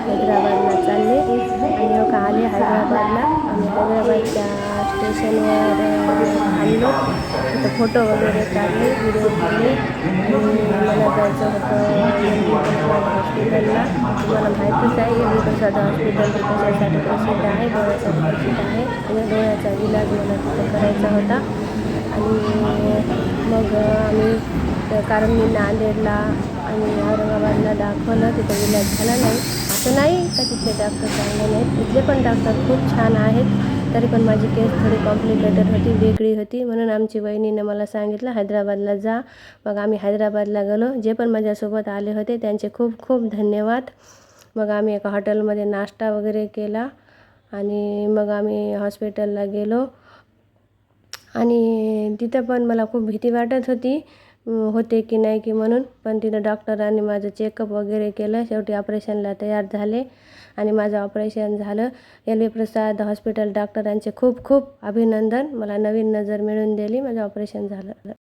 हैदराबादला चालले आणि हो का आले हैदराबादला. आम्ही हैदराबादच्या स्टेशनवर थांबलो. तिथं फोटो वगैरे काढले, व्हिडिओ केले आणि मला जायचं होतं एल व्ही प्रसाद हॉस्पिटलला. तुम्हाला माहीतच आहे एल व्ही प्रसाद हॉस्पिटल हे कशासाठी प्रसिद्ध आहे, डोळ्यासाठी प्रसिद्ध आहे. म्हणजे डोळ्याचा इलाज मला तिथं करायचा होता. आणि मग आम्ही कारण मी नांदेडला आणि औरंगाबादला दाखवलं, तिथं इलाज झाला नाही. असं नाही का तिथले डॉक्टर चांगले नाहीत, तिथले पण डॉक्टर खूप छान आहेत. तरी पण माझी केस थोडी कॉम्प्लिकेटेड होती, वेगळी होती. म्हणून आमची वहिनीनं मला सांगितलं हैदराबादला जा. मग आम्ही हैदराबादला गेलो. जे पण माझ्यासोबत आले होते त्यांचे खूप खूप धन्यवाद. मग आम्ही एका हॉटेलमध्ये नाश्ता वगैरे केला आणि मग आम्ही हॉस्पिटलला गेलो. आणि तिथं पण मला खूप भीती वाटत होते की नाही की म्हणून. पण तिथं डॉक्टरांनी माझं चेकअप वगैरे केलं. शेवटी ऑपरेशनला तयार झाले आणि माझं ऑपरेशन झालं. एल व्ही प्रसाद हॉस्पिटल डॉक्टरांचे खूप खूप अभिनंदन. मला नवीन नजर मिळवून दिली, माझं ऑपरेशन झालं.